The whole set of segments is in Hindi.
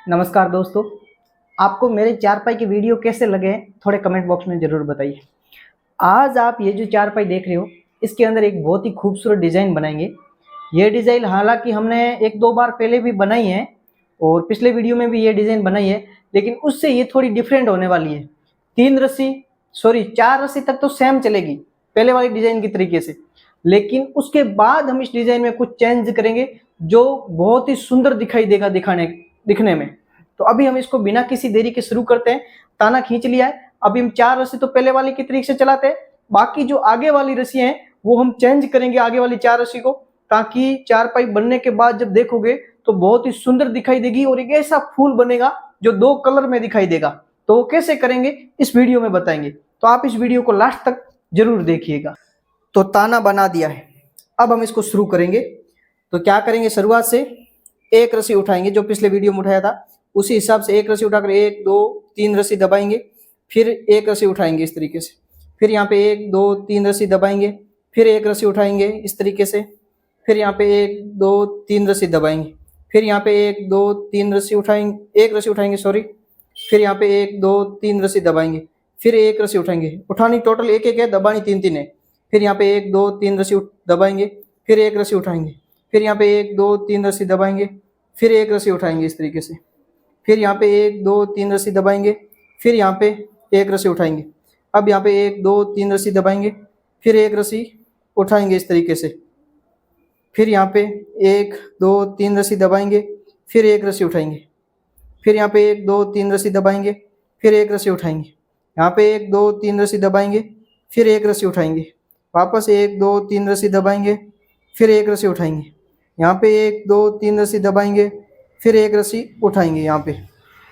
नमस्कार दोस्तों, आपको मेरे चारपाई के वीडियो कैसे लगे हैं थोड़े कमेंट बॉक्स में ज़रूर बताइए। आज आप ये जो चारपाई देख रहे हो इसके अंदर एक बहुत ही खूबसूरत डिज़ाइन बनाएंगे। ये डिज़ाइन हालांकि हमने एक दो बार पहले भी बनाई है और पिछले वीडियो में भी ये डिज़ाइन बनाई है, लेकिन उससे ये थोड़ी डिफरेंट होने वाली है। 4 रस्सी तक तो सेम चलेगी पहले वाली डिज़ाइन की तरीके से, लेकिन उसके बाद हम इस डिज़ाइन में कुछ चेंज करेंगे जो बहुत ही सुंदर दिखाई देगा दिखने में। तो अभी हम इसको बिना किसी देरी के शुरू करते हैं। ताना खींच लिया है, अभी हम 4 रस्सी तो पहले वाली की तरीके से चलाते हैं, बाकी जो आगे वाली रस्सी हैं वो हम चेंज करेंगे आगे वाली 4 रस्सी को, ताकि चारपाई बनने के बाद जब देखोगे तो बहुत ही सुंदर दिखाई देगी और एक ऐसा फूल बनेगा जो 2 कलर में दिखाई देगा। तो वो कैसे करेंगे इस वीडियो में बताएंगे, तो आप इस वीडियो को लास्ट तक जरूर देखिएगा। तो ताना बना दिया है, अब हम इसको शुरू करेंगे। तो क्या करेंगे, शुरुआत से एक रस्सी उठाएंगे जो पिछले वीडियो में उठाया था, उसी हिसाब से एक रस्सी उठाकर 1 2 3 रस्सी दबाएंगे, फिर एक रस्सी उठाएंगे इस तरीके से, फिर यहाँ पे 1 2 3 रस्सी दबाएंगे, फिर एक रस्सी उठाएंगे इस तरीके से, फिर यहाँ पे 1 2 3 रस्सी दबाएंगे, फिर यहाँ पे 1 2 3 रस्सी उठाएंगे, एक रस्सी उठाएंगे सॉरी, फिर यहाँ पे 1 2 3 रस्सी दबाएंगे, फिर एक रस्सी उठाएंगे, उठानी टोटल एक एक है, दबानी 3 3 है, फिर यहाँ पे 1 2 3 रस्सी दबाएंगे, फिर एक रस्सी उठाएंगे, फिर यहाँ पे 1 2 3 रस्सी दबाएंगे, फिर एक रस्सी उठाएंगे इस तरीके से, फिर यहाँ पे 1 2 3 रस्सी दबाएंगे, फिर यहाँ पे एक रस्सी उठाएंगे। अब यहाँ पे 1 2 3 रस्सी दबाएंगे, फिर एक रस्सी उठाएंगे इस तरीके से, फिर यहाँ पे 1 2 3 रस्सी दबाएंगे, फिर एक रस्सी उठाएंगे, फिर यहाँ पे 1 2 3 रस्सी दबाएंगे, फिर एक रस्सी उठाएंगे, यहाँ पे 1 2 3 रस्सी दबाएंगे, फिर एक रस्सी उठाएंगे, वापस 1 2 3 रस्सी दबाएंगे, फिर एक रस्सी उठाएंगे, यहाँ पे 1 2 3 रस्सी दबाएंगे, फिर एक रस्सी उठाएंगे यहाँ पे।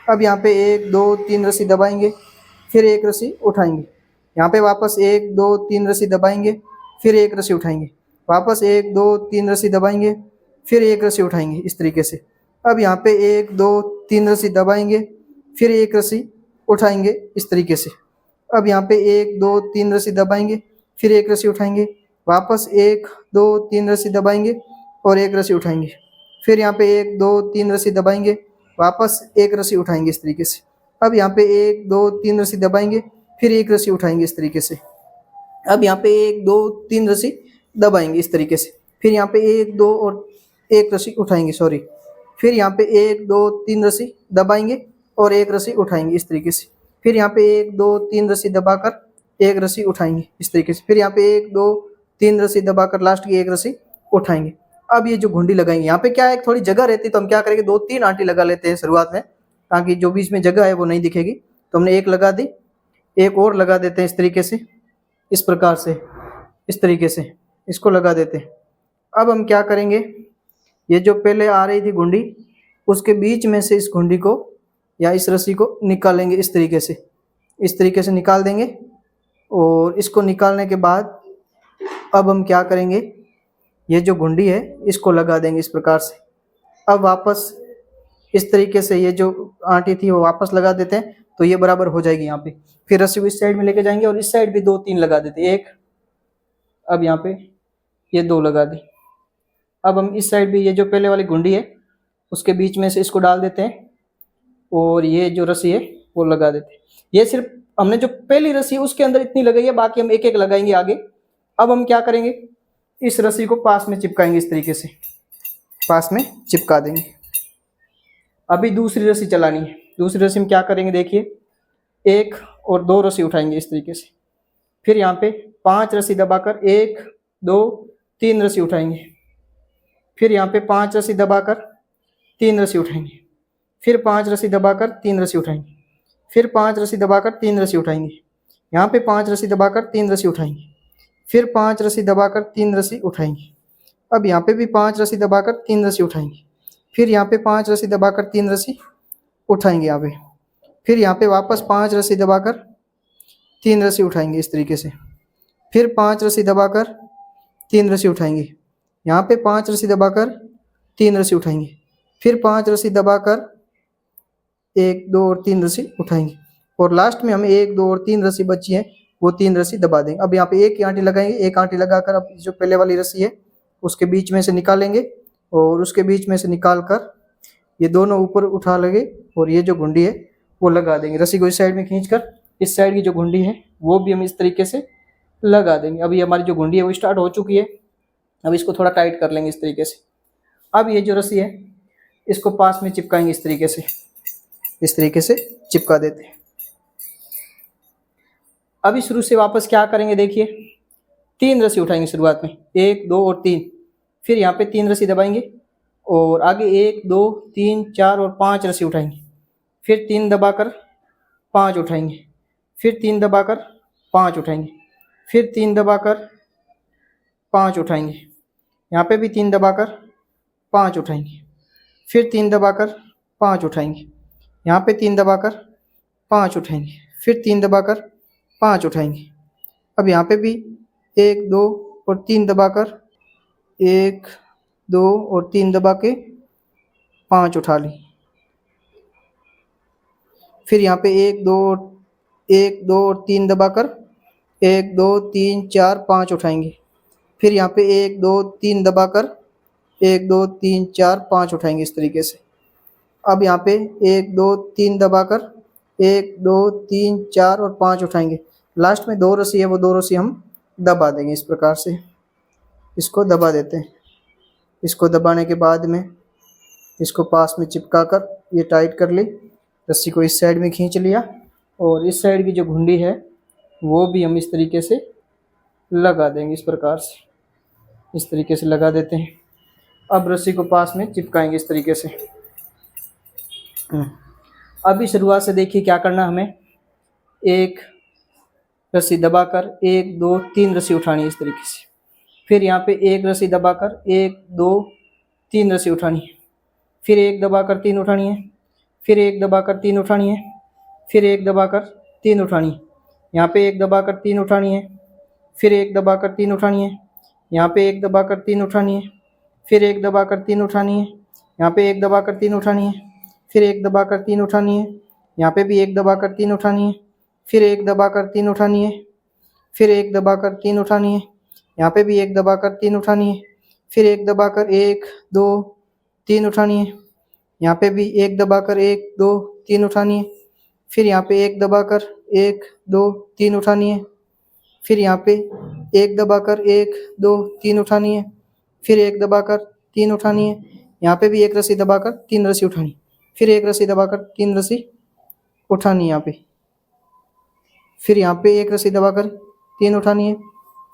अब यहाँ पे 1 2 3 रस्सी दबाएंगे, फिर एक रस्सी उठाएंगे, यहाँ पे वापस 1 2 3 रस्सी दबाएंगे, फिर एक रस्सी उठाएंगे, वापस 1 2 3 रस्सी दबाएंगे, फिर एक रस्सी उठाएंगे इस तरीके से। अब यहाँ पे 1 2 3 रस्सी दबाएंगे, फिर एक रस्सी उठाएंगे इस तरीके से। अब यहाँ पे 1 2 3 रस्सी दबाएंगे, फिर एक रस्सी उठाएंगे, वापस 1 2 3 रस्सी दबाएंगे और एक रस्सी उठाएंगे, फिर यहाँ पे 1 2 3 रस्सी दबाएंगे, वापस एक रस्सी उठाएंगे इस तरीके से। अब यहाँ पे 1 2 3 रस्सी दबाएंगे, फिर एक रस्सी उठाएंगे इस तरीके से। अब यहाँ पे 1 2 3 रस्सी दबाएंगे इस तरीके से, फिर यहाँ पे 1 2 और एक रस्सी उठाएंगे सॉरी, फिर यहाँ पे 1 2 3 रस्सी दबाएंगे और एक रस्सी उठाएंगे इस तरीके से, फिर यहाँ पे 1 2 3 रस्सी दबाकर एक रस्सी उठाएंगे इस तरीके से, फिर यहाँ पे 1 2 3 रस्सी दबाकर लास्ट की एक रस्सी उठाएंगे। अब ये जो घुंडी लगाएंगे, यहाँ पे क्या है थोड़ी जगह रहती है, तो हम क्या करेंगे 2 3 आंटी लगा लेते हैं शुरुआत में, ताकि जो बीच में जगह है वो नहीं दिखेगी। तो हमने एक लगा दी, एक और लगा देते हैं इस तरीके से, इस प्रकार से इस तरीके से इसको लगा देते हैं। अब हम क्या करेंगे, ये जो पहले आ रही थी घुंडी उसके बीच में से इस घुंडी को या इस रस्सी को निकालेंगे इस तरीके से निकाल देंगे। और इसको निकालने के बाद अब हम क्या करेंगे, ये जो घुंडी है इसको लगा देंगे इस प्रकार से। अब वापस इस तरीके से ये जो आंटी थी वो वापस लगा देते हैं, तो ये बराबर हो जाएगी यहाँ पे। फिर रस्सी को इस साइड में लेके जाएंगे और इस साइड भी 2 3 लगा देते हैं, एक, अब यहाँ पे ये 2 लगा दी। अब हम इस साइड भी ये जो पहले वाली घुंडी है उसके बीच में से इसको डाल देते हैं और ये जो रस्सी है वो लगा देते हैं। ये सिर्फ हमने जो पहली रस्सी उसके अंदर इतनी लगाई है, बाकी हम एक एक लगाएंगे आगे। अब हम क्या करेंगे, इस रस्सी को पास में चिपकाएंगे इस तरीके से, पास में चिपका देंगे। अभी दूसरी रस्सी चलानी है, दूसरी रस्सी में क्या करेंगे देखिए, 1 और 2 रस्सी उठाएंगे इस तरीके से, फिर यहाँ पे 5 रस्सी दबाकर 1 2 3 रस्सी उठाएंगे, फिर यहाँ पे 5 रस्सी दबाकर 3 रस्सी उठाएंगे, फिर 5 रस्सी दबाकर 3 रस्सी उठाएंगे, फिर 5 रस्सी दबाकर 3 रस्सी उठाएंगे, यहाँ पे 5 रस्सी दबाकर 3 रस्सी उठाएंगे, फिर 5 रस्सी दबाकर 3 रस्सी उठाएंगे। अब यहाँ पे भी 5 रस्सी दबाकर 3 रस्सी उठाएंगे, फिर यहाँ पे 5 रस्सी दबाकर 3 रस्सी उठाएंगे यहाँ पे, फिर यहाँ पे वापस 5 रस्सी दबाकर 3 रस्सी उठाएंगे इस तरीके से, फिर 5 रस्सी दबाकर 3 रस्सी उठाएंगे, यहाँ पे 5 रस्सी दबाकर 3 रस्सी उठाएंगे, फिर 5 रस्सी दबाकर 1 2 और 3 रस्सी उठाएंगे, और लास्ट में हमें 1 2 और 3 रस्सी बची है वो 3 रस्सी दबा देंगे। अब यहाँ पे एक ही आंटी लगाएंगे, एक आंटी लगाकर अब जो पहले वाली रस्सी है उसके बीच में से निकालेंगे और उसके बीच में से निकाल कर ये दोनों ऊपर उठा लगे और ये जो घुंडी है वो लगा देंगे। रस्सी को इस साइड में खींचकर इस साइड की जो घुंडी है वो भी हम इस तरीके से लगा देंगे। अभी हमारी जो घुंडी है वो स्टार्ट हो चुकी है। अब इसको थोड़ा टाइट कर लेंगे इस तरीके से। अब ये जो रस्सी है इसको पास में चिपकाएंगे इस तरीके से चिपका देते हैं। अभी शुरू से वापस क्या करेंगे, देखिए 3 रस्सी उठाएंगे शुरुआत में, 1 2 और 3, फिर यहाँ पे 3 रस्सी दबाएंगे और आगे 1 2 3 4 और 5 रस्सी उठाएंगे, फिर 3 दबाकर 5 उठाएंगे, फिर 3 दबाकर 5 उठाएंगे, फिर 3 दबाकर 5 उठाएंगे, यहाँ पे भी 3 दबाकर 5 उठाएंगे, फिर 3 दबाकर 5 उठाएंगे, यहाँ पे 3 दबाकर 5 उठाएंगे, फिर 3 दबाकर 5 उठाएंगे। अब यहाँ पे भी 1 2 और 3 दबाकर 1 2 और 3 दबा के 5 उठा ली। फिर यहाँ पे 1 2 और 3 दबाकर 1 2 3 4 5 उठाएंगे। फिर यहाँ पे 1 2 3 दबाकर 1 2 3 4 5 उठाएंगे इस तरीके से। अब यहाँ पे 1 2 3 दबाकर 1 2 3 4 और 5 उठाएंगे। लास्ट में 2 रस्सी है वो 2 रस्सी हम दबा देंगे इस प्रकार से। इसको दबा देते हैं। इसको दबाने के बाद में इसको पास में चिपका कर ये टाइट कर ली। रस्सी को इस साइड में खींच लिया और इस साइड की जो घुंडी है वो भी हम इस तरीके से लगा देंगे। इस प्रकार से इस तरीके से लगा देते हैं। अब रस्सी को पास में चिपकाएंगे इस तरीके से। अभी शुरुआत से देखिए क्या करना, हमें एक रस्सी दबाकर 1 2 3 रस्सी उठानी है इस तरीके से। फिर यहाँ पे एक रस्सी दबाकर 1 2 3 रस्सी उठानी है, फिर 1 दबाकर 3 उठानी है, फिर 1 दबाकर 3 उठानी है, फिर 1 दबाकर 3 उठानी है, यहाँ पे 1 दबाकर 3 उठानी है, फिर 1 दबाकर 3 उठानी है, यहाँ पे 1 दबाकर 3 उठानी है, फिर 1 दबाकर 3 उठानी है, यहाँ पे 1 दबाकर 3 उठानी है, फिर 1 दबाकर 3 उठानी है, यहाँ पे भी 1 दबाकर 3 उठानी है, फिर 1 दबाकर 3 उठानी है, फिर 1 दबाकर 3 उठानी है, यहाँ पे भी 1 दबाकर 3 उठानी है, फिर 1 दबाकर 1 2 3 उठानी है, यहाँ पे भी 1 दबाकर 1 2 3 उठानी है, फिर यहाँ पे 1 दबाकर 1 2 3 उठानी है, फिर यहाँ पे 1 दबाकर 1 2 3 उठानी है, फिर 1 दबाकर 3 उठानी है, यहाँ पे भी 1 रस्सी दबाकर 3 रस्सी उठानी, फिर 1 रस्सी दबाकर 3 रस्सी उठानी यहाँ पे, फिर यहाँ पे 1 रस्सी दबाकर 3 उठानी है,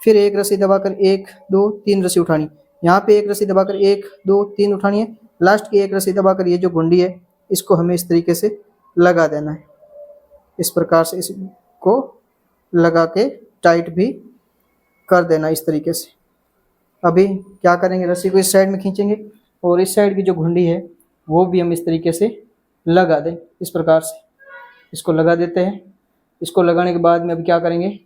फिर 1 रस्सी दबाकर 1 2 3 रस्सी उठानी, यहाँ पे 1 रस्सी दबाकर 1 2 3 उठानी है। लास्ट की 1 रस्सी दबाकर ये जो घुंडी है इसको हमें इस तरीके से लगा देना है। इस प्रकार से इसको लगा के टाइट भी कर देना इस तरीके से। अभी क्या करेंगे, रस्सी को इस साइड में खींचेंगे और इस साइड की जो घुंडी है वो भी हम इस तरीके से लगा दें। इस प्रकार से इसको लगा देते हैं। इसको लगाने के बाद में अभी क्या करेंगे,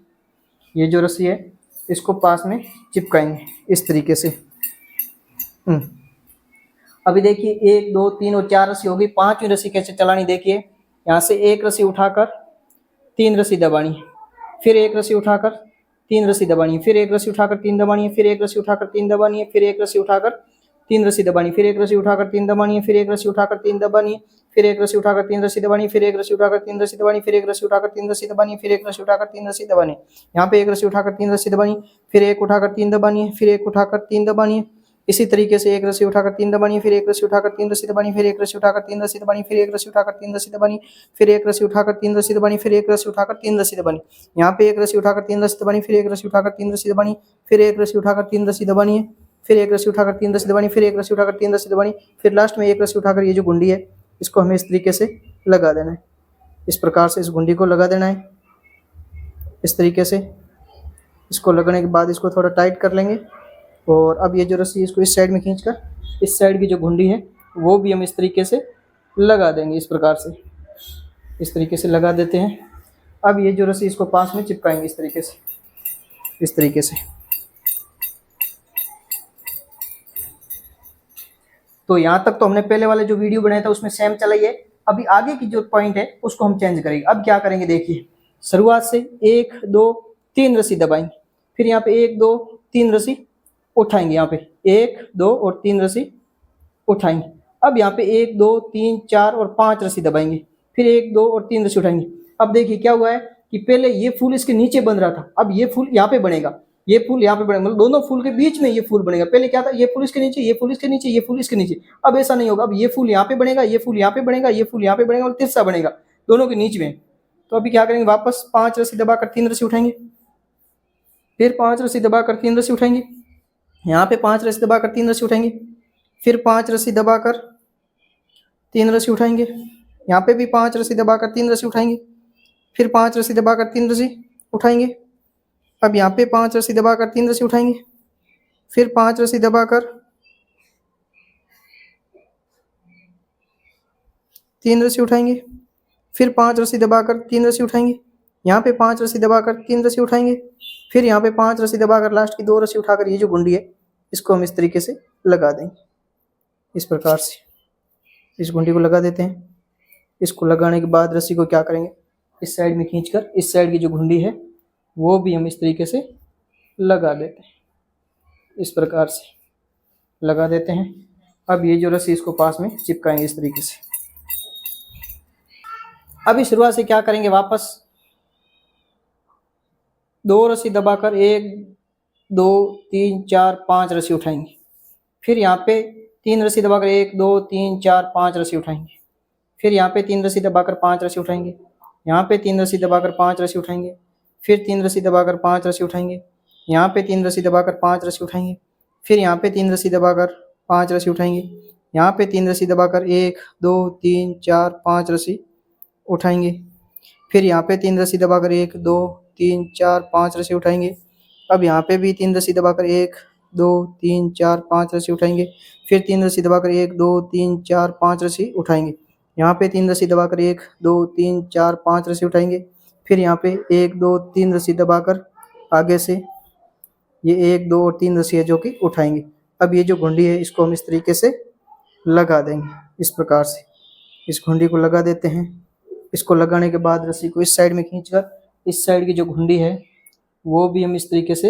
ये जो रस्सी है इसको पास में चिपकाएंगे इस तरीके से। अभी देखिए 1 2 3 और 4 रस्सी होगी। 5वीं रस्सी कैसे चलानी, देखिए यहाँ से 1 रस्सी उठाकर 3 रस्सी दबानी है, फिर 1 रस्सी उठाकर 3 रस्सी दबानी है, फिर 1 रस्सी उठाकर 3 दबानी है, फिर 1 रस्सी उठाकर 3 दबानी है, फिर 1 रस्सी उठाकर 3 रस्सी दबानी, फिर 1 रस्सी उठाकर 3 दबानी है, फिर 1 रस्सी उठाकर 3 दबानी, फिर 1 रस्सी उठाकर 3 रस्सी दबानी, फिर 1 रस्सी उठाकर 3 रस्सी दबानी, फिर 1 रस्सी उठाकर 3 रस्सी दबानी, फिर 1 रस्सी उठाकर 3 रस्सी दबानी, यहाँ पे 1 रस्सी उठाकर 3 रस्सी दबानी, फिर 1 उठाकर 3 दबानी है, फिर 1 उठाकर 3 दबानी है। इसी तरीके से 1 रस्सी उठाकर 3 दबानी, फिर 1 रस्सी उठाकर 3 रस्सी दबानी, फिर 1 रस्सी उठाकर 3 रस्सी दबानी, फिर 1 रस्सी उठाकर 3 रस्सी दबानी, फिर 1 रस्सी उठाकर 3 रस्सी दबानी, फिर 1 रस्सी उठाकर 3 रस्सी दबानी, यहाँ पे 1 रस्सी उठाकर 3 रस्सी दबानी, फिर 1 रस्सी उठाकर 3 रस्सी दबानी, फिर 1 रस्सी उठाकर 3 रस्सी दबानी है, फिर 1 रस्सी उठाकर 3 रस्सी दबानी, फिर 1 रस्सी उठाकर 3 रस्सी दबानी, फिर लास्ट में 1 रस्सी उठाकर ये जो घुंडी है इसको हमें इस तरीके से लगा देना है। इस प्रकार से इस घुंडी को लगा देना है इस तरीके से। इसको लगने के बाद इसको थोड़ा टाइट कर लेंगे और अब ये जो रस्सी इसको इस साइड में खींचकर इस साइड की जो घुंडी है वो भी हम इस तरीके से लगा देंगे। इस प्रकार से इस तरीके से लगा देते हैं। अब ये जो रस्सी इसको पास में चिपकाएंगे इस तरीके से, इस तरीके से। तो यहाँ तक तो हमने पहले वाले जो वीडियो बनाया था उसमें सेम चला ही है। अभी आगे की जो पॉइंट है उसको हम चेंज करेंगे। अब क्या करेंगे, देखिए शुरुआत से 1 2 3 रस्सी दबाएंगे, फिर यहाँ पे 1 2 3 रस्सी उठाएंगे, यहाँ पे 1 2 और 3 रस्सी उठाएंगे। अब यहाँ पे 1 2 3 4 और 5 रस्सी दबाएंगे, फिर 1 2 और 3 रस्सी उठाएंगे। अब देखिए क्या हुआ है कि पहले ये फूल इसके नीचे बन रहा था, अब ये फूल यहाँ पे बनेगा, ये फूल यहाँ पे बनेगा, मतलब दोनों फूल के बीच में ये फूल बनेगा। पहले क्या था, ये फूल इसके नीचे, ये फूल इसके नीचे, ये फूल इसके नीचे। अब ऐसा नहीं होगा, अब ये फूल यहाँ पे बनेगा, ये फूल यहाँ पे बनेगा, ये फूल यहाँ पे बनेगा और तीसरा बनेगा दोनों के नीचे में। तो अभी क्या करेंगे, वापस 5 रस्सी दबाकर 3 रस्सी उठाएंगे, फिर 5 रस्सी दबाकर 3 रस्सी उठाएंगे, यहाँ पे 5 रस्सी दबाकर 3 रस्सी उठाएंगे, फिर 5 रस्सी दबाकर 3 रस्सी उठाएंगे, यहाँ पे भी 5 रस्सी दबाकर 3 रस्सी उठाएंगे, फिर 5 रस्सी दबाकर 3 रस्सी उठाएंगे। अब यहाँ पे 5 रस्सी दबाकर 3 रस्सी उठाएंगे, फिर 5 रस्सी दबाकर 3 रस्सी उठाएंगे, फिर 5 रस्सी दबाकर 3 रस्सी उठाएंगे, यहाँ पे 5 रस्सी दबाकर 3 रस्सी उठाएंगे, फिर यहाँ पे 5 रस्सी दबाकर लास्ट की 2 रस्सी उठाकर ये जो गुंडी है इसको हम इस तरीके से लगा देंगे। इस प्रकार से इस गुंडी को लगा देते हैं। इसको लगाने के बाद रस्सी को क्या करेंगे, इस साइड में खींचकर इस साइड की जो घुंडी है वो भी हम इस तरीके से लगा देते हैं। इस प्रकार से लगा देते हैं। अब ये जो रस्सी इसको पास में चिपकाएंगे इस तरीके से। अभी शुरुआत से क्या करेंगे, वापस 2 रस्सी दबाकर 1 2 3 4 5 रस्सी उठाएंगे, फिर यहाँ पे 3 रस्सी दबाकर 1 2 3 4 5 रस्सी उठाएंगे, फिर यहाँ पे 3 रस्सी दबाकर 5 रस्सी उठाएंगे, यहाँ पे 3 रस्सी दबाकर 5 रस्सी उठाएंगे, फिर 3 रस्सी दबाकर 5 रस्सी उठाएंगे, यहाँ पे 3 रस्सी दबाकर 5 रस्सी उठाएंगे, फिर यहाँ पे 3 रस्सी दबाकर 5 रस्सी उठाएंगे, यहाँ पे 3 रस्सी दबाकर 1 2 3 4 5 रस्सी उठाएंगे, फिर यहाँ पे 3 रस्सी दबाकर 1 2 3 4 5 रस्सी उठाएंगे। अब यहाँ पे भी 3 रस्सी दबाकर 1 2 3 4 5 रस्सी उठाएंगे, फिर 3 रस्सी दबाकर 1 2 3 4 5 रस्सी उठाएंगे, यहाँ पे 3 रस्सी दबाकर 1 2 3 4 5 रस्सी उठाएंगे, फिर यहाँ पे 1 2 3 रस्सी दबाकर आगे से ये 1 2 और 3 रस्सी है जो कि उठाएंगे। अब ये जो घुंडी है इसको हम इस तरीके से लगा देंगे। इस प्रकार से इस घुंडी को लगा देते हैं। इसको लगाने के बाद रस्सी को इस साइड में खींचकर इस साइड की जो घुंडी है वो भी हम इस तरीके से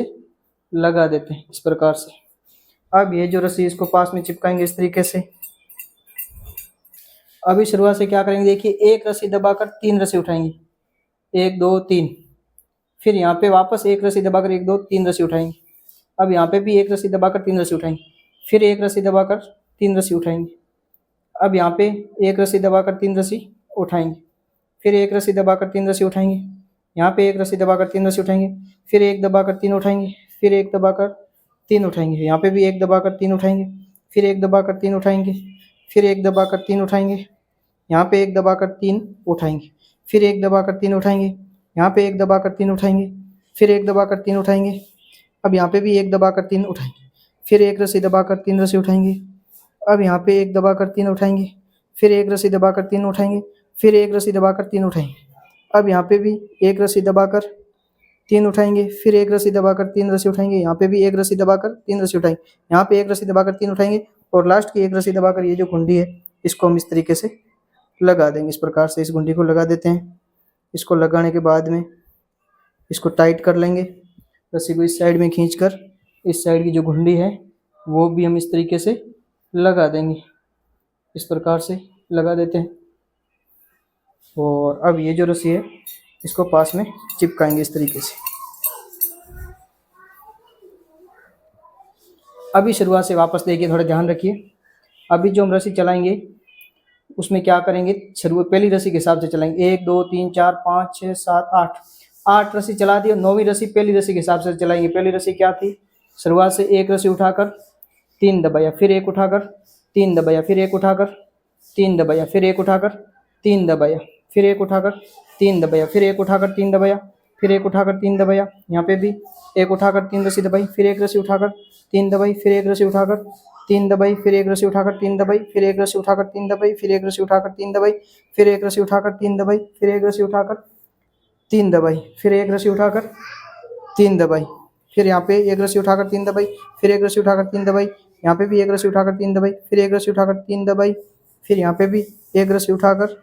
लगा देते हैं, इस प्रकार से। अब ये जो रस्सी इसको पास में चिपकाएंगे इस तरीके से। अभी शुरुआत से क्या करेंगे, देखिए 1 रस्सी दबाकर 3 रस्सी उठाएंगे, 1 2 3, फिर यहाँ पे वापस 1 रस्सी दबाकर 1 2 3 रस्सी उठाएंगे। अब यहाँ पे भी 1 रस्सी दबाकर 3 रस्सी उठाएंगे, फिर 1 रस्सी दबाकर 3 रस्सी उठाएंगे। अब यहाँ पे 1 रस्सी दबाकर 3 रस्सी उठाएंगे, फिर 1 रस्सी दबाकर 3 रस्सी उठाएंगे, यहाँ पे 1 रस्सी दबाकर 3 रस्सी उठाएंगे, फिर 1 दबाकर 3 उठाएंगे, फिर 1 दबाकर 3 उठाएंगे, यहाँ पे भी 1 दबाकर 3 उठाएंगे, फिर 1 दबाकर 3 उठाएंगे, फिर 1 दबाकर 3 उठाएंगे, यहाँ पे 1 दबाकर 3 उठाएंगे, फिर 1 दबाकर 3 उठाएंगे, यहाँ पे 1 दबाकर 3 उठाएंगे, फिर 1 दबाकर 3 उठाएंगे। अब यहाँ पे भी 1 दबाकर 3 उठाएंगे, फिर 1 रस्सी दबाकर 3 रस्सी उठाएंगे। अब यहाँ पे 1 दबाकर 3 उठाएंगे, फिर 1 रस्सी दबाकर 3 उठाएंगे, फिर 1 रस्सी दबाकर 3 उठाएंगे। अब यहाँ पे भी 1 रस्सी दबाकर 3 उठाएंगे, फिर 1 रस्सी दबाकर 3 रस्सी उठाएंगे, यहाँ पे भी 1 रस्सी दबाकर 3 रस्सी उठाएंगे, यहाँ पे 1 रस्सी दबाकर 3 उठाएंगे और लास्ट की 1 रस्सी दबाकर ये जो घुंडी है इसको हम इस तरीके से लगा देंगे। इस प्रकार से इस घुंडी को लगा देते हैं। इसको लगाने के बाद में इसको टाइट कर लेंगे, रस्सी को इस साइड में खींचकर इस साइड की जो घुंडी है वो भी हम इस तरीके से लगा देंगे। इस प्रकार से लगा देते हैं और अब ये जो रस्सी है इसको पास में चिपकाएंगे इस तरीके से। अभी शुरुआत से वापस देखिए, थोड़ा ध्यान रखिए। अभी जो हम रस्सी चलाएंगे उसमें क्या करेंगे, पहली रस्सी के हिसाब से चलाएंगे। 1 2 3 4 5 6 7 8 रस्सी चला दी और 9वीं रस्सी पहली रस्सी के हिसाब से चलाएंगे। पहली रस्सी क्या थी, शुरुआत से 1 रस्सी उठाकर 3 दबाया, फिर 1 उठाकर 3 दबाया, फिर 1 उठाकर 3 दबाया, फिर 1 उठाकर 3 दबाया, फिर 1 उठाकर 3 दबाया, फिर 1 उठाकर 3 दबाया, फिर 1 उठाकर 3 दबाया, यहाँ पे भी 1 उठाकर 3 रस्सी दबाई, फिर 1 रस्सी उठाकर 3 दबाई, फिर 1 रस्सी उठाकर 3 दबाई, फिर 1 रस्सी उठाकर 3 दबाई, फिर 1 रस्सी उठाकर 3 दबाई, फिर 1 रस्सी उठाकर 3 दबाई, फिर 1 रस्सी उठाकर 3 दबाई, फिर 1 रस्सी उठाकर 3 दबाई, फिर 1 रस्सी उठाकर 3 दबाई, फिर यहाँ पे 1 रस्सी उठाकर 3 दबाई, फिर 1 रस्सी उठाकर 3 दबाई, यहाँ पे भी 1 रस्सी उठाकर 3 दबाई, फिर 1 रस्सी उठाकर 3 दबाई, फिर यहाँ पे भी 1 रस्सी उठाकर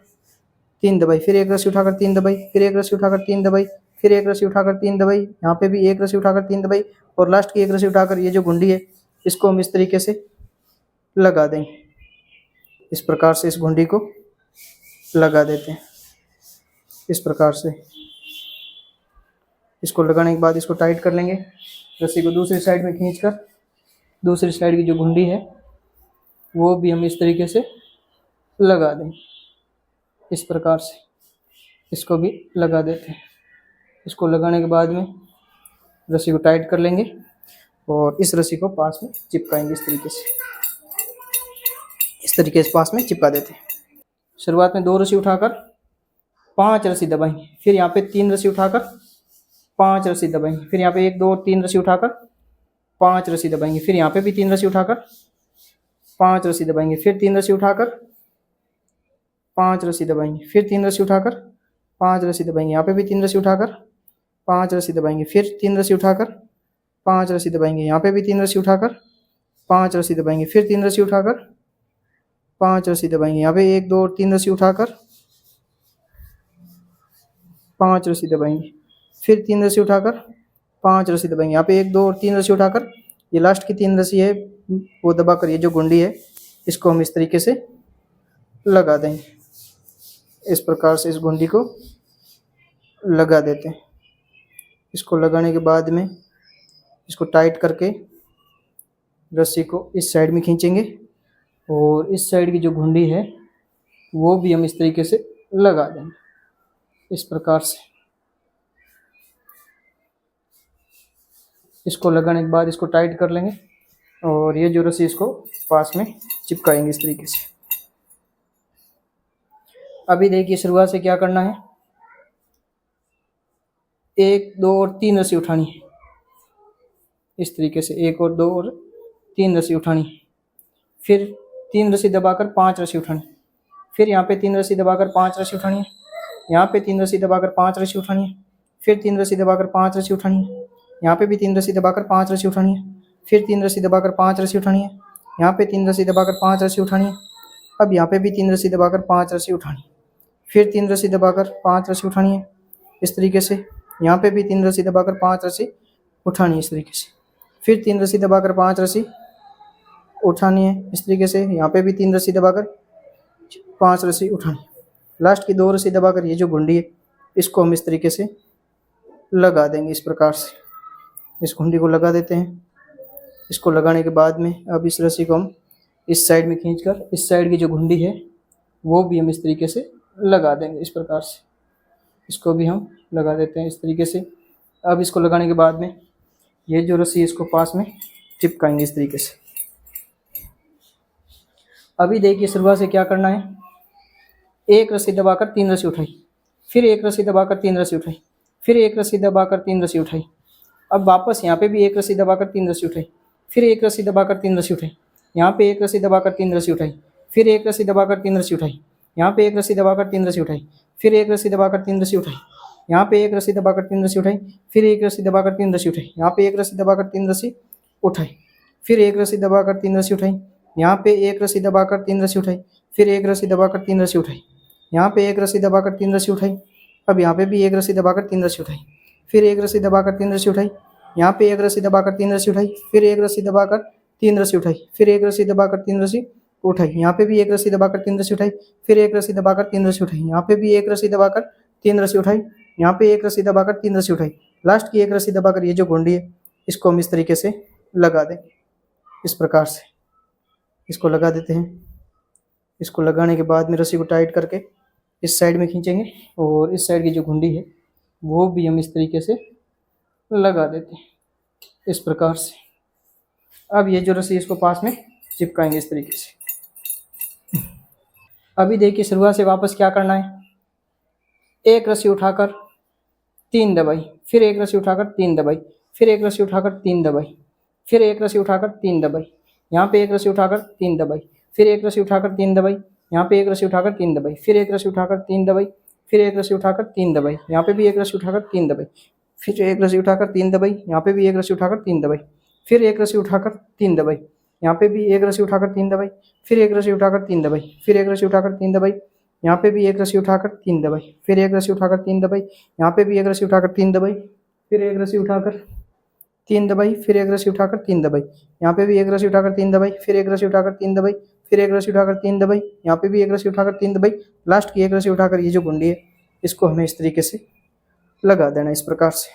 3 दबाई, फिर 1 रस्सी उठाकर 3 दबाई, फिर 1 रस्सी उठाकर 3 दबाई, फिर 1 रस्सी उठाकर 3 दबाई, यहाँ पे भी 1 रस्सी उठाकर 3 दबाई और लास्ट की 1 रस्सी उठाकर ये जो घुंडी है इसको हम इस तरीके से लगा देंगे। इस प्रकार से इस घुंडी को लगा देते हैं। इस प्रकार से इसको लगाने के बाद इसको टाइट कर लेंगे। रस्सी को दूसरी साइड में खींचकर दूसरी साइड की जो घुंडी है वो भी हम इस तरीके से लगा देंगे। इस प्रकार से इसको भी लगा देते हैं। इसको लगाने के बाद में रस्सी को टाइट कर लेंगे और इस रस्सी को पास में चिपकाएंगे। इस तरीके से पास में चिपका देते हैं। शुरुआत में 2 रस्सी उठाकर 5 रस्सी दबाएंगे, फिर यहाँ पे 3 रस्सी उठाकर 5 रस्सी दबाएंगे, फिर यहाँ पे 1 2 3 रस्सी उठाकर 5 रस्सी दबाएंगे, फिर यहाँ पे भी 3 रस्सी उठाकर 5 रस्सी दबाएंगे, फिर 3 रस्सी उठाकर 5 रस्सी दबाएंगे, फिर 3 रस्सी उठाकर 5 रस्सी दबाएंगे, यहाँ पे भी 3 रस्सी उठाकर 5 रस्सी दबाएंगे, फिर 3 रस्सी उठाकर 5 रस्सी दबाएंगे, यहाँ पे भी 3 रस्सी उठाकर 5 रस्सी दबाएंगे, फिर 3 रस्सी उठाकर 5 रस्सी दबाएंगे, यहाँ पे 1 2 और 3 रस्सी उठाकर 5 रस्सी दबाएंगे, फिर 3 रस्सी उठाकर 5 रस्सी दबाएंगे, यहाँ पे 1 2 और 3 रस्सी उठाकर ये लास्ट की 3 रस्सी है वो दबाकर ये जो गुंडी है इसको हम इस तरीके से लगा देंगे। इस प्रकार से इस गुंडी को लगा देते हैं। इसको लगाने के बाद में इसको टाइट करके रस्सी को इस साइड में खींचेंगे और इस साइड की जो घुंडी है वो भी हम इस तरीके से लगा देंगे। इस प्रकार से इसको लगाने के बाद इसको टाइट कर लेंगे और ये जो रस्सी इसको पास में चिपकाएंगे इस तरीके से। अभी देखिए शुरुआत से क्या करना है, 1 2 और 3 रस्सी उठानी है। इस तरीके से 1 और 2 और 3 रस्सी उठानी है, फिर 3 रस्सी दबाकर 5 रस्सी उठानी, फिर यहाँ पे 3 रस्सी दबाकर 5 रस्सी उठानी है, यहाँ पे 3 रस्सी दबाकर 5 रस्सी उठानी है, फिर 3 रस्सी दबाकर 5 रस्सी उठानी है, यहाँ पे भी 3 रस्सी दबाकर 5 रस्सी उठानी है, फिर 3 रस्सी दबाकर 5 रस्सी उठानी है, यहाँ पे 3 रस्सी दबाकर 5 रस्सी उठानी है, अब यहाँ पे भी 3 रस्सी दबाकर 5 रस्सी उठानी है, फिर 3 रस्सी दबाकर 5 रस्सी उठानी है। इस तरीके से यहाँ पे भी 3 रस्सी दबाकर 5 रस्सी उठानी है इस तरीके से, फिर 3 रस्सी दबाकर 5 रस्सी उठानी है इस तरीके से, यहाँ पे भी 3 रस्सी दबाकर 5 रस्सी उठानी है। लास्ट की 2 रस्सी दबाकर ये जो घुंडी है इसको हम इस तरीके से लगा देंगे। इस प्रकार से इस घुंडी को लगा देते हैं। इसको लगाने के बाद में अब इस रस्सी को हम इस साइड में खींचकर इस साइड की जो घुंडी है वो भी हम इस तरीके से लगा देंगे। इस प्रकार से इसको भी हम लगा देते हैं इस तरीके से। अब इसको लगाने के बाद में ये जो रस्सी है इसको पास में चिपकाएंगे इस तरीके से। अभी देखिए शुरुआत से क्या करना है, 1 रस्सी दबाकर 3 रस्सी उठाई, फिर 1 रस्सी दबाकर 3 रस्सी उठाई, फिर 1 रस्सी दबाकर 3 रस्सी उठाई, अब वापस यहाँ पे भी 1 रस्सी दबाकर 3 रस्सी उठाई, फिर 1 रस्सी दबाकर 3 रस्सी उठाई, यहाँ पे 1 रस्सी दबाकर 3 रस्सी उठाई, फिर 1 रस्सी दबाकर 3 रस्सी उठाई, यहाँ पे 1 रस्सी दबाकर 3 रस्सी उठाई, फिर 1 रस्सी दबाकर 3 रस्सी उठाई, यहाँ पे 1 रस्सी दबाकर 3 रस्सी उठाई, फिर 1 रस्सी दबाकर 3 रस्सी उठाई, यहाँ पे 1 रस्सी दबाकर 3 रस्सी उठाई, फिर 1 रस्सी दबाकर 3 रस्सी उठाई, यहाँ पे 1 रस्सी दबाकर 3 रस्सी उठाई, फिर 1 रस्सी दबाकर 3 रस्सी उठाई, यहाँ पे 1 रस्सी दबाकर 3 रस्सी उठाई, अब यहाँ पे भी 1 रस्सी दबाकर 3 रस्सी उठाई, फिर 1 रस्सी दबाकर 3 रस्सी उठाई, यहाँ पे 1 रस्सी दबाकर 3 रस्सी उठाई, फिर 1 रस्सी दबाकर 3 रस्सी उठाई, फिर 1 रस्सी दबाकर 3 रस्सी उठाई, यहाँ पे भी 1 रस्सी दबाकर 3 रस्सी उठाई, फिर 1 रस्सी दबाकर 3 रस्सी उठाई, यहाँ पे भी 1 रस्सी दबाकर 3 रस्सी उठाई, यहाँ पे 1 रस्सी दबाकर 3 रस्सी उठाई। लास्ट की 1 रस्सी दबाकर ये जो घुंडी है इसको हम इस तरीके से लगा देंगे। इस प्रकार से इसको लगा देते हैं। इसको लगाने के बाद में रस्सी को टाइट करके इस साइड में खींचेंगे और इस साइड की जो घुंडी है वो भी हम इस तरीके से लगा देते हैं इस प्रकार से। अब ये जो रस्सी इसको पास में चिपकाएंगे इस तरीके से। अभी देखिए शुरुआत से वापस क्या करना है, 1 रस्सी उठाकर 3 दबाई, फिर 1 रस्सी उठाकर 3 दबाई, फिर 1 रस्सी उठाकर 3 दबाई, फिर 1 रस्सी उठाकर 3 दबाई, यहाँ पे 1 रस्सी उठाकर 3 दबाई, फिर 1 रस्सी उठाकर 3 दबाई, यहाँ पे 1 रस्सी उठाकर 3 दबाई, फिर 1 रस्सी उठाकर 3 दबाई, फिर 1 रस्सी उठाकर 3 दबाई, यहाँ पे भी 1 रस्सी उठाकर 3 दबाई, फिर 1 रस्सी उठाकर 3 दबाई, यहाँ पे भी 1 रस्सी उठाकर 3 दबाई, फिर 1 रस्सी उठाकर 3 दबाई, यहाँ पे भी 1 रस्सी उठाकर 3 दबाई, फिर 1 रस्सी उठाकर 3 दबाई, फिर 1 रस्सी उठाकर 3 दबाई, यहाँ पे भी 1 रस्सी उठाकर 3 दबाई, फिर 1 रस्सी उठाकर 3 दबाई, यहाँ पे भी 1 रस्सी उठाकर 3 दबाई, फिर 1 रस्सी उठाकर 3 दबाई, फिर 1 रस्सी उठाकर 3 दबाई, यहाँ पे भी 1 रस्सी उठाकर 3 दबाई, फिर 1 रस्सी उठाकर 3 दबाई, फिर एक रस्सी उठाकर 3 दबाई, यहाँ पे भी एक रस्सी उठाकर 3 दबाई, लास्ट की एक रस्सी उठाकर ये जो गुंडी है इसको हमें इस तरीके से लगा देना, इस प्रकार से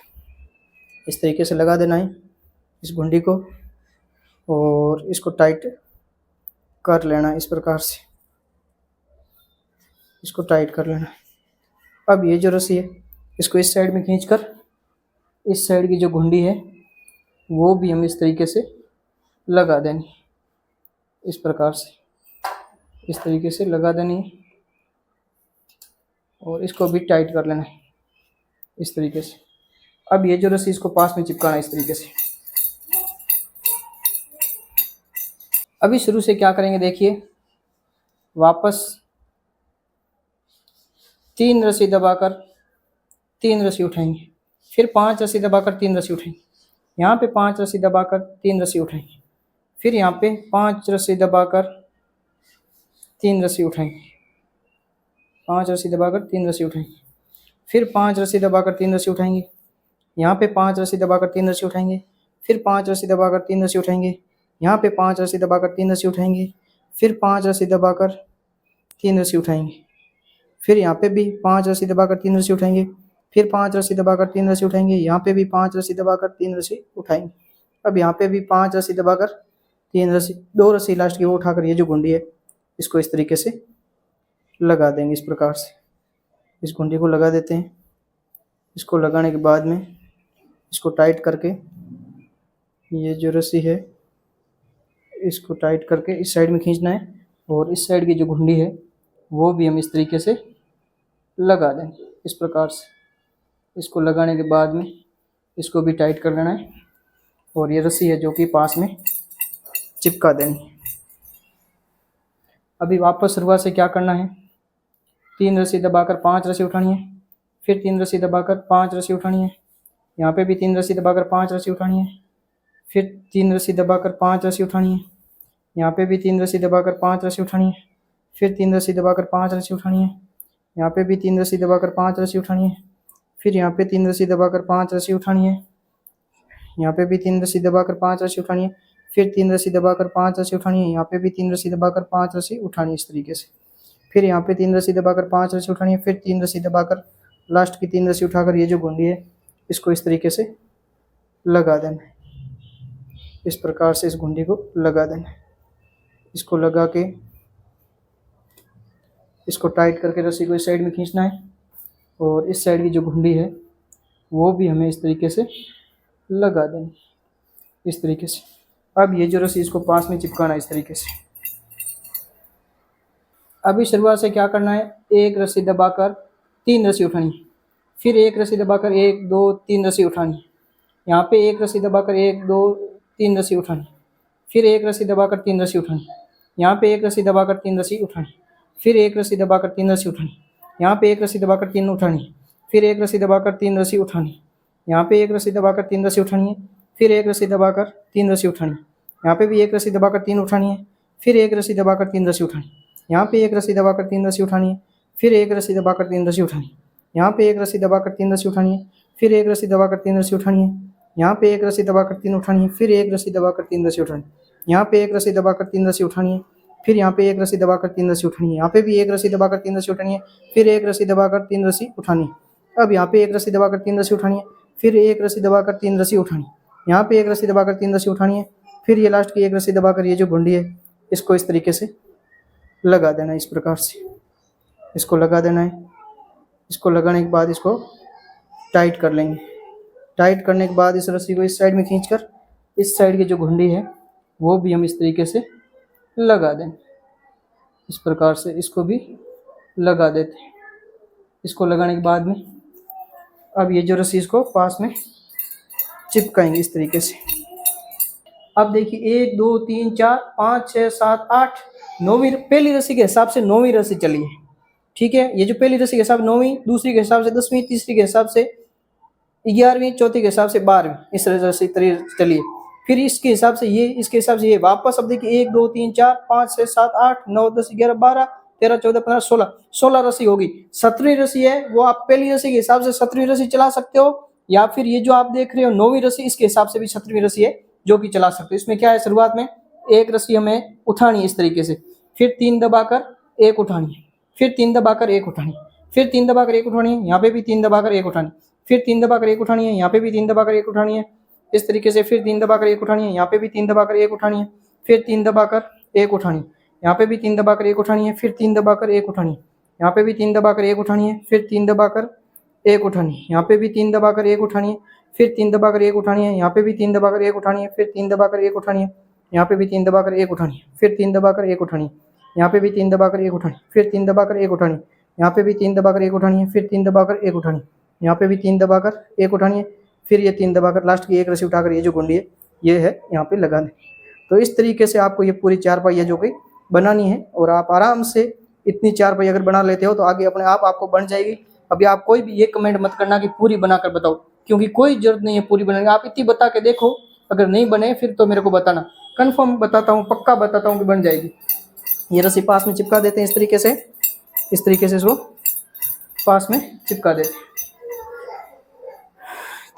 इस तरीके से लगा देना है इस गुंडी को, और इसको टाइट कर लेना इस प्रकार से, इसको टाइट कर लेना है। अब ये जो रस्सी है इसको इस साइड में खींचकर इस साइड की जो गुंडी है वो भी हम इस तरीके से लगा देनी, इस प्रकार से इस तरीके से लगा देनी है, और इसको भी टाइट कर लेना है इस तरीके से। अब ये जो रस्सी इसको पास में चिपकाना है इस तरीके से। अभी शुरू से क्या करेंगे देखिए, वापस 3 रस्सी दबाकर 3 रस्सी उठाएंगे, फिर 5 रस्सी दबाकर 3 रस्सी उठाएंगे, यहाँ पे 5 रस्सी दबाकर 3 रस्सी उठाएंगे, फिर यहाँ पे 5 रस्सी दबाकर 3 रस्सी उठाएंगे, 5 रस्सी दबाकर 3 रस्सी उठाएंगे, फिर 5 रस्सी दबाकर 3 रस्सी उठाएंगे, यहाँ पे 5 रस्सी दबाकर 3 रस्सी उठाएंगे, फिर 5 रस्सी दबाकर 3 रस्सी उठाएंगे, यहाँ पे 5 रस्सी दबाकर 3 रस्सी उठाएंगे, फिर 5 रस्सी दबाकर 3 रस्सी उठाएंगे, फिर यहाँ पे भी 5 रस्सी दबाकर 3 रस्सी उठाएंगे, फिर 5 रस्सी दबाकर 3 रस्सी उठाएंगे, यहाँ पे भी 5 रस्सी दबाकर 3 रस्सी उठाएंगे। अब यहाँ पे भी 5 रस्सी दबाकर 3 रस्सी, 2 रस्सी लास्ट की वो उठाकर ये जो गुंडी है इसको इस तरीके से लगा देंगे, इस प्रकार से इस गुंडी को लगा देते हैं। इसको लगाने के बाद में इसको टाइट करके ये जो रस्सी है इसको टाइट करके इस साइड में खींचना है, और इस साइड की जो गुंडी है वो भी हम इस तरीके से लगा देंगे, इस प्रकार से। इसको लगाने के बाद में इसको भी टाइट कर लेना है, और ये रस्सी है जो कि पास में चिपका देनी। अभी वापस शुरुआत से क्या करना है, 3 रस्सी दबाकर 5 रस्सी उठानी है, फिर 3 रस्सी दबाकर 5 रस्सी उठानी है, यहाँ पे भी 3 रस्सी दबाकर 5 रस्सी उठानी है, फिर 3 रस्सी दबाकर 5 रस्सी उठानी है, यहाँ पे भी 3 रस्सी दबाकर 5 रस्सी उठानी है, फिर 3 रस्सी दबाकर 5 रस्सी उठानी है, यहाँ पे भी 3 रस्सी दबाकर 5 रस्सी उठानी है, फिर यहाँ पे 3 रस्सी दबाकर 5 रस्सी उठानी है, यहाँ पे भी 3 रस्सी दबाकर 5 रस्सी उठानी है, फिर 3 रस्सी दबाकर 5 रस्सी उठानी है, यहाँ पे भी 3 रस्सी दबाकर 5 रस्सी उठानी है इस तरीके से। फिर यहाँ पे 3 रस्सी दबाकर 5 रस्सी उठानी है, फिर 3 रस्सी दबाकर लास्ट की 3 रस्सी उठाकर ये जो गुंडी है इसको इस तरीके से लगा देना है, इस प्रकार से इस गुंडी को लगा देना है। इसको लगा के इसको टाइट करके रस्सी को इस साइड में खींचना है, और इस साइड की जो गुंडी है वो भी हमें इस तरीके से लगा देनी, इस तरीके से। अब ये जो रस्सी इसको पास में चिपकाना है इस तरीके से। अभी शुरुआत से क्या करना है, एक रस्सी दबाकर 3 रस्सी उठानी है, फिर एक रस्सी दबाकर 1 2 3 रस्सी उठानी है, यहाँ पे एक रस्सी दबाकर 1 2 3 रस्सी उठानी, फिर एक रस्सी दबाकर 3 रस्सी उठानी, यहाँ पे एक रस्सी दबाकर 3 रस्सी उठानी, फिर एक रस्सी दबाकर 3 रस्सी उठानी, यहाँ पे एक रस्सी दबाकर 3 उठानी, फिर एक रस्सी दबाकर 3 रस्सी उठानी, यहाँ पे एक रस्सी दबाकर 3 रस्सी उठानी है, फिर एक रस्सी दबाकर 3 रस्सी उठानी, यहाँ पे भी एक रस्सी दबाकर 3 उठानी है, फिर एक रस्सी दबाकर 3 रस्सी उठानी, यहाँ पे एक रस्सी दबाकर 3 रस्सी उठानी है, फिर एक रस्सी दबाकर 3 रस्सी उठानी, यहाँ पे एक रस्सी दबाकर 3 रस्सी उठानी है, फिर एक रस्सी दबाकर 3 रस्सी उठानी है, यहाँ पे एक रस्सी दबाकर 3 उठानी है, फिर एक रस्सी दबाकर 3 रस्सी उठानी, यहाँ पे एक रस्सी दबाकर 3 रस्सी उठानी है, फिर यहाँ पे एक रस्सी दबाकर 3 रस्सी उठानी है, यहाँ पे भी एक रस्सी दबाकर 3 रस्सी उठानी है, फिर एक रस्सी दबाकर 3 रस्सी उठानी है। अब यहाँ पे एक रस्सी दबाकर 3 रस्सी उठानी है, फिर एक रस्सी दबाकर 3 रस्सी उठानी, यहाँ पे एक रस्सी दबाकर 3 रस्सी उठानी है, फिर ये लास्ट की एक रस्सी दबाकर ये जो गुंडी है इसको इस तरीके से लगा देना है, इस प्रकार से इसको लगा देना है। इसको लगाने के बाद इसको टाइट कर लेंगे। टाइट करने के बाद इस रस्सी को इस साइड में खींचकर इस साइड की जो घुंडी है वो भी हम इस तरीके से लगा दें। इस प्रकार से इसको भी लगा देते हैं। इसको लगाने के बाद में अब ये जो रस्सी इसको पास में चिपकाएंगे इस तरीके से। अब देखिए 1 2 3 4 5 6 7 8 9वीं पहली रस्सी के हिसाब से 9वीं रस्सी चली है। ठीक है, ये जो पहली रस्सी के हिसाब 9वीं, दूसरी के हिसाब से 10वीं, तीसरी के हिसाब से 11वीं, चौथी के हिसाब से 12वीं, इस रस्सी चली है। फिर इसके हिसाब से ये, इसके हिसाब से ये वापस। अब देखिए 1 2 3 4 5 6 7 8 9 10 11 12 13 14 15 16 रस्सी होगी। 17वीं रस्सी है वो आप पहली रस्सी के हिसाब से 17वीं रस्सी चला सकते हो, या फिर ये जो आप देख रहे हो 9वीं रस्सी, इसके हिसाब से भी 17वीं रस्सी है जो कि चला सकते हो। इसमें क्या है, शुरुआत में एक रस्सी हमें उठानी है इस तरीके से, फिर 3 दबाकर एक उठानी है, फिर 3 दबाकर एक उठानी है, फिर 3 दबाकर एक उठानी है, यहाँ पे भी 3 दबाकर एक उठानी, फिर 3 दबाकर एक उठानी है, यहाँ पे भी 3 दबाकर एक उठानी है, इस तरीके से फिर 3 दबाकर एक उठानी है, यहाँ पे भी 3 दबाकर एक उठानी है, फिर 3 दबाकर एक उठानी, यहाँ पे भी 3 दबाकर एक उठानी है, फिर 3 दबाकर एक उठानी, यहाँ पे भी 3 दबाकर एक उठानी है, फिर 3 दबाकर एक उठानी, यहाँ पे भी 3 दबाकर एक उठानी है, फिर 3 दबाकर एक उठानी है, यहाँ पे भी 3 दबाकर एक उठानी है, फिर 3 दबाकर एक उठानी है, यहाँ पे भी 3 दबाकर एक उठानी है, फिर 3 दबाकर एक उठानी, यहाँ पे भी 3 दबाकर एक उठानी, फिर 3 दबाकर एक उठानी, यहाँ पे भी 3 दबाकर एक उठानी है, फिर 3 दबाकर एक उठानी, यहाँ पे भी 3 दबाकर एक उठानी है, फिर ये 3 दबाकर लास्ट की एक रस्सी उठाकर ये जो गुंडी है ये है यहाँ पे लगा दें। तो इस तरीके से आपको ये पूरी चारपाई है जो कि बनानी है, और आप आराम से इतनी चारपाई अगर बना लेते हो तो आगे अपने आप आपको बन जाएगी। अभी आप कोई भी ये कमेंट मत करना कि पूरी बनाकर बताओ, क्योंकि कोई जरूरत नहीं है पूरी बनाने की। आप इतनी बता के देखो, अगर नहीं बने फिर तो मेरे को बताना, कंफर्म बताता हूँ, पक्का बताता हूँ कि बन जाएगी। ये रस्सी पास में चिपका देते हैं इस तरीके से, इस तरीके से इसको पास में चिपका देते हैं।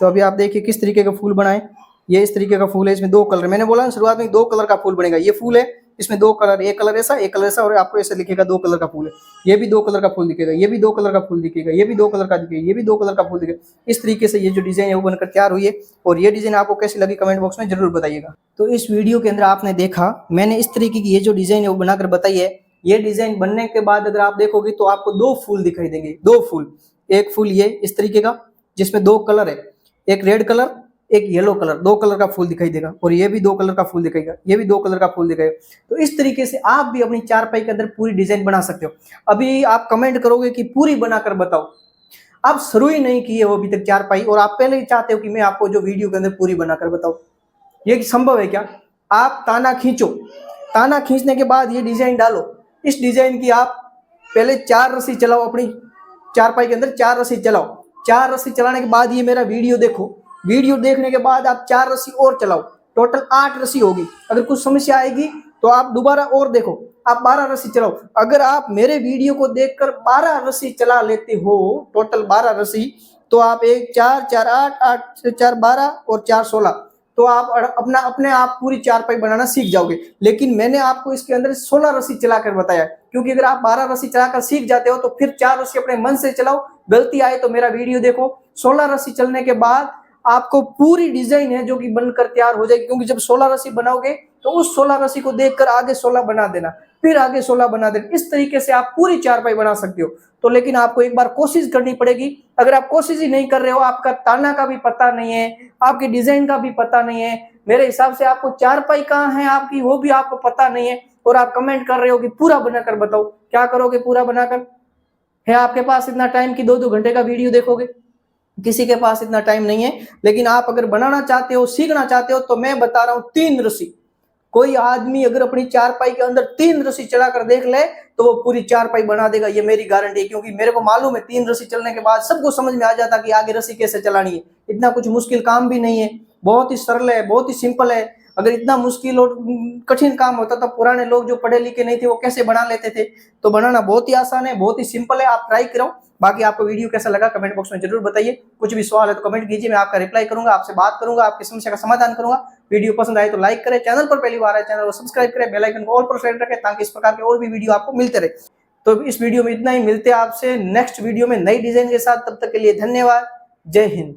तो अभी आप देखिए किस तरीके का फूल बनाए। ये इस तरीके का फूल है, इसमें 2 कलर, मैंने बोला ना शुरुआत में 2 कलर का फूल बनेगा। ये फूल है, इसमें 2 कलर, एक कलर ऐसा, एक कलर ऐसा, और आपको ऐसे लिखेगा 2 कलर का फूल है। ये भी 2 कलर का फूल दिखेगा, ये भी 2 कलर का फूल दिखेगा, ये भी 2 कलर का दिखेगा, ये भी 2 कलर का फूल दिखेगा। इस तरीके से ये जो डिजाइन है वो बनकर तैयार हुई है, और ये डिजाइन आपको कैसी लगी कमेंट बॉक्स में जरूर बताइएगा। तो इस वीडियो के अंदर आपने देखा मैंने इस तरीके की ये जो डिजाइन है वो बनाकर बताई है। ये डिजाइन बनने के बाद अगर आप देखोगे तो आपको 2 फूल दिखाई देंगे, 2 फूल। एक फूल ये इस तरीके का जिसमें 2 कलर है, एक रेड कलर एक येलो कलर, 2 कलर का फूल दिखाई देगा, और ये भी 2 कलर का फूल दिखाएगा, ये भी 2 कलर का फूल दिखाएगा। तो इस तरीके से आप भी अपनी चारपाई के अंदर पूरी डिजाइन बना सकते हो। अभी आप कमेंट करोगे कि पूरी बनाकर बताओ, आप शुरू ही नहीं किए हो अभी तक चारपाई, और आप पहले ही चाहते हो कि मैं आपको जो वीडियो के अंदर पूरी बनाकर बताऊं। ये संभव है क्या? आप ताना खींचो, ताना खींचने के बाद ये डिजाइन डालो। इस डिजाइन की आप पहले 4 रस्सी चलाओ, अपनी चारपाई के अंदर 4 रस्सी चलाओ। 4 रस्सी चलाने के बाद ये मेरा वीडियो देखो, वीडियो देखने के बाद आप 4 रस्सी और चलाओ, टोटल 8 रस्सी होगी। अगर कुछ समस्या आएगी तो आप दोबारा और देखो, आप 12 रस्सी चलाओ। अगर आप मेरे वीडियो को देखकर 12 रस्सी चला लेते हो, टोटल 12 रस्सी, तो आप 1 4 4 8 8 से 4 12 और 4 16, तो आप अपने आप पूरी चारपाई बनाना सीख जाओगे। लेकिन मैंने आपको इसके अंदर 16 रस्सी चलाकर बताया, क्योंकि अगर आप 12 रस्सी चलाकर सीख जाते हो तो फिर 4 रस्सी अपने मन से चलाओ। गलती आए तो मेरा वीडियो देखो। 16 रस्सी चलने के बाद आपको पूरी डिजाइन है जो कि बनकर तैयार हो जाएगी, क्योंकि जब 16 रस्सी बनाओगे तो उस 16 रस्सी को देखकर आगे 16 बना देना, फिर आगे 16 बना देना। इस तरीके से आप पूरी चारपाई बना सकते हो। तो लेकिन आपको एक बार कोशिश करनी पड़ेगी। अगर आप कोशिश ही नहीं कर रहे हो, आपका ताना का भी पता नहीं है, आपके डिजाइन का भी पता नहीं है, मेरे हिसाब से आपको चारपाई कहाँ है आपकी वो भी आपको पता नहीं है, और आप कमेंट कर रहे हो कि पूरा बनाकर बताओ। क्या करोगे पूरा बनाकर? है आपके पास इतना टाइम कि 2-2 घंटे का वीडियो देखोगे? किसी के पास इतना टाइम नहीं है। लेकिन आप अगर बनाना चाहते हो, सीखना चाहते हो, तो मैं बता रहा हूं 3 रस्सी। कोई आदमी अगर अपनी चारपाई के अंदर 3 रस्सी चलाकर देख ले तो वो पूरी चारपाई बना देगा, ये मेरी गारंटी है। क्योंकि मेरे को मालूम है 3 रस्सी चलने के बाद सबको समझ में आ जाता कि आगे रस्सी कैसे चलानी है। इतना कुछ मुश्किल काम भी नहीं है, बहुत ही सरल है, बहुत ही सिंपल है। अगर इतना मुश्किल और कठिन काम होता तो पुराने लोग जो पढ़े लिखे नहीं थे वो कैसे बना लेते थे? तो बनाना बहुत ही आसान है, बहुत ही सिंपल है, आप ट्राई करो। बाकी आपको वीडियो कैसा लगा कमेंट बॉक्स में जरूर बताइए। कुछ भी सवाल है तो कमेंट कीजिए, मैं आपका रिप्लाई करूंगा, आपसे बात करूंगा, आपकी समस्या का समाधान करूंगा। वीडियो पसंद आए तो लाइक करें, चैनल पर पहली बार आए चैनल को सब्सक्राइब करें, बेल आइकन को ऑल पर सेट रखें ताकि इस प्रकार के और भी वीडियो आपको मिलते रहे। तो इस वीडियो में इतना ही, मिलते हैं आपसे नेक्स्ट वीडियो में नई डिजाइन के साथ। तब तक के लिए धन्यवाद, जय हिंद।